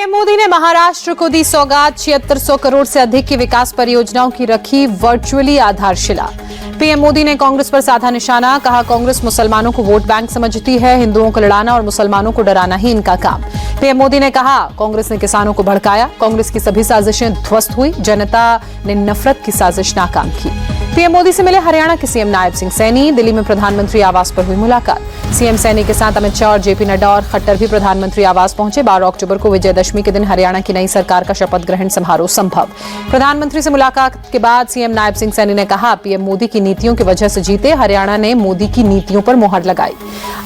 PM Modi ने महाराष्ट्र को दी सौगात। 7600 करोड़ से अधिक की विकास परियोजनाओं की रखी वर्चुअली आधारशिला। पीएम मोदी ने कांग्रेस पर साधा निशाना, कहा कांग्रेस मुसलमानों को वोट बैंक समझती है, हिंदुओं को लड़ाना और मुसलमानों को डराना ही इनका काम। पीएम मोदी ने कहा कांग्रेस ने किसानों को भड़काया, कांग्रेस की सभी साजिशें ध्वस्त हुई, जनता ने नफरत की साजिश नाकाम की। पीएम मोदी से मिले हरियाणा के सीएम नायब सिंह सैनी। दिल्ली में प्रधानमंत्री आवास पर हुई मुलाकात। सीएम सैनी के साथ अमित शाह और जेपी नड्डा और खट्टर भी प्रधानमंत्री आवास पहुंचे। 12 अक्टूबर को विजयदशमी के दिन हरियाणा की नई सरकार का शपथ ग्रहण समारोह संभव। प्रधानमंत्री से मुलाकात के बाद सीएम नायब सिंह सैनी ने कहा पीएम मोदी की नीतियों की वजह से जीते, हरियाणा ने मोदी की नीतियों पर मुहर लगाई।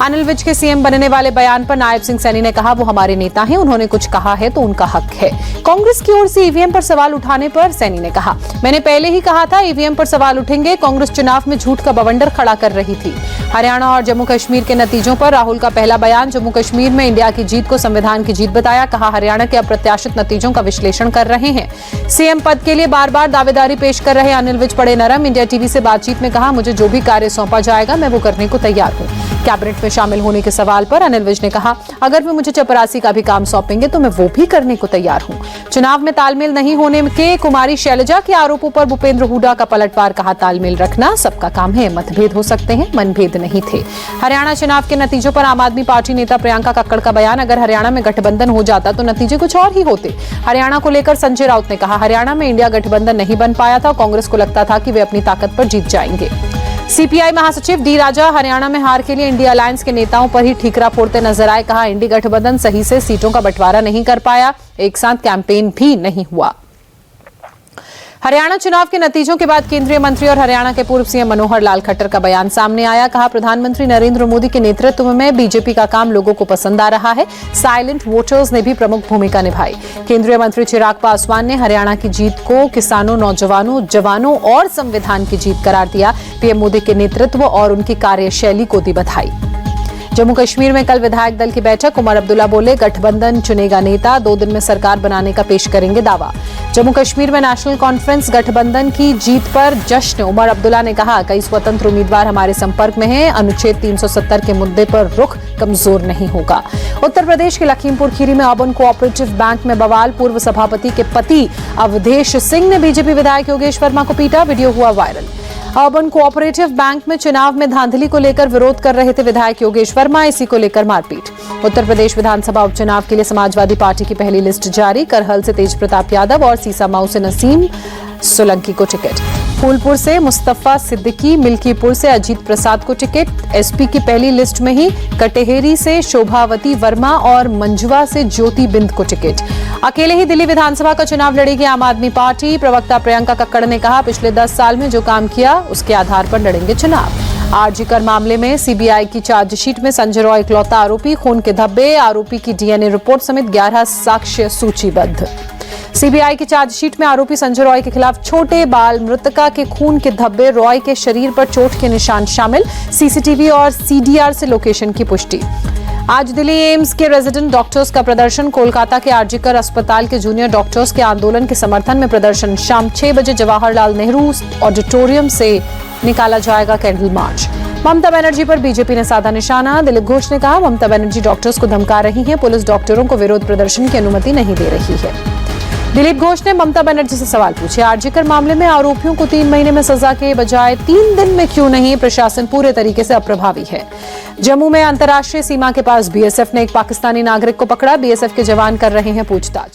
अनिल विज के सीएम बनने वाले बयान पर नायब सिंह सैनी ने कहा वो हमारे नेता हैं, उन्होंने कुछ कहा है तो उनका हक है। कांग्रेस की ओर से ईवीएम पर सवाल उठाने पर सैनी ने कहा मैंने पहले ही कहा था ईवीएम पर सवाल उठेंगे, कांग्रेस चुनाव में झूठ का बवंडर खड़ा कर रही थी। हरियाणा और जम्मू कश्मीर के नतीजों पर राहुल का पहला बयान। जम्मू कश्मीर में इंडिया की जीत को संविधान की जीत बताया, कहा हरियाणा के अप्रत्याशित नतीजों का विश्लेषण कर रहे हैं। सीएम पद के लिए बार बार दावेदारी पेश कर रहे अनिल विज पड़े नरम। इंडिया टीवी से बातचीत में कहा मुझे जो भी कार्य सौंपा जाएगा मैं वो करने को तैयार हूं। कैबिनेट में शामिल होने के सवाल पर अनिल विज ने कहा अगर वे मुझे चपरासी का भी काम सौंपेंगे तो मैं वो भी करने को तैयार हूं। चुनाव में तालमेल नहीं होने के कुमारी शैलजा के आरोपों पर भूपेंद्र हुड्डा का पलटवार, कहा तालमेल रखना सबका काम है, मतभेद हो सकते हैं, मनभेद नहीं थे। हरियाणा चुनाव के नतीजों पर आम आदमी पार्टी नेता प्रियंका कक्कड़ का बयान, अगर हरियाणा में गठबंधन हो जाता तो नतीजे कुछ और ही होते। हरियाणा को लेकर संजय राउत ने कहा हरियाणा में इंडिया गठबंधन नहीं बन पाया था, कांग्रेस को लगता था कि वे अपनी ताकत पर जीत जाएंगे। सीपीआई महासचिव डी राजा हरियाणा में हार के लिए इंडिया अलायंस के नेताओं पर ही ठीकरा फोड़ते नजर आए, कहा इंडी गठबंधन सही से सीटों का बंटवारा नहीं कर पाया, एक साथ कैंपेन भी नहीं हुआ। हरियाणा चुनाव के नतीजों के बाद केंद्रीय मंत्री और हरियाणा के पूर्व सीएम मनोहर लाल खट्टर का बयान सामने आया, कहा प्रधानमंत्री नरेंद्र मोदी के नेतृत्व में बीजेपी का काम लोगों को पसंद आ रहा है, साइलेंट वोटर्स ने भी प्रमुख भूमिका निभाई। केंद्रीय मंत्री चिराग पासवान ने हरियाणा की जीत को किसानों, नौजवानों, जवानों और संविधान की जीत करार दिया। पीएम मोदी के नेतृत्व और उनकी कार्यशैली को दी बधाई। जम्मू कश्मीर में कल विधायक दल की बैठक, उमर अब्दुल्ला बोले गठबंधन चुनेगा नेता, 2 दिन में सरकार बनाने का पेश करेंगे दावा। जम्मू कश्मीर में नेशनल कॉन्फ्रेंस गठबंधन की जीत पर जश्न, उमर अब्दुल्ला ने कहा कई स्वतंत्र उम्मीदवार हमारे संपर्क में हैं, अनुच्छेद 370 के मुद्दे पर रुख कमजोर नहीं होगा। उत्तर प्रदेश के लखीमपुर खीरी में अर्बन कोऑपरेटिव बैंक में बवाल, पूर्व सभापति के पति अवधेश सिंह ने बीजेपी विधायक योगेश वर्मा को पीटा, वीडियो हुआ वायरल। अर्बन कोऑपरेटिव बैंक में चुनाव में धांधली को लेकर विरोध कर रहे थे विधायक योगेश वर्मा, इसी को लेकर मारपीट। उत्तर प्रदेश विधानसभा उपचुनाव के लिए समाजवादी पार्टी की पहली लिस्ट जारी, करहल से तेज प्रताप यादव और सीसामाऊ से नसीम सोलंकी को टिकट, फूलपुर से मुस्तफा सिद्दीकी, मिल्कीपुर से अजीत प्रसाद को टिकट। एसपी की पहली लिस्ट में ही कटेहरी से शोभावती वर्मा और मंजुआ से ज्योति बिंद को टिकट। अकेले ही दिल्ली विधानसभा का चुनाव लड़ेगी आम आदमी पार्टी। प्रवक्ता प्रियंका कक्कड़ ने कहा पिछले 10 साल में जो काम किया उसके आधार पर लड़ेंगे चुनाव। आरजी कर मामले में सीबीआई की चार्जशीट में संजय रॉय इकलौता आरोपी, खून के धब्बे, आरोपी की डीएनए रिपोर्ट समेत 11 साक्ष्य सूचीबद्ध। सीबीआई की चार्जशीट में आरोपी संजय रॉय के खिलाफ छोटे बाल मृतका के खून के धब्बे, रॉय के शरीर पर चोट के निशान शामिल, सीसीटीवी और सीडीआर से लोकेशन की पुष्टि। आज दिल्ली एम्स के रेजिडेंट डॉक्टर्स का प्रदर्शन, कोलकाता के आरजी कर अस्पताल के जूनियर डॉक्टर्स के आंदोलन के समर्थन में प्रदर्शन। शाम 6 बजे जवाहरलाल नेहरू ऑडिटोरियम से निकाला जाएगा कैंडल मार्च। ममता बनर्जी पर बीजेपी ने साधा निशाना, दिलीप घोष ने कहा ममता बनर्जी डॉक्टर्स को धमका रही हैं, पुलिस डॉक्टरों को विरोध प्रदर्शन की अनुमति नहीं दे रही है। दिलीप घोष ने ममता बनर्जी से सवाल पूछे, आरजीकर मामले में आरोपियों को 3 महीने में सजा के बजाय 3 दिन में क्यों नहीं, प्रशासन पूरे तरीके से अप्रभावी है। जम्मू में अंतर्राष्ट्रीय सीमा के पास बीएसएफ ने एक पाकिस्तानी नागरिक को पकड़ा, बीएसएफ के जवान कर रहे हैं पूछताछ।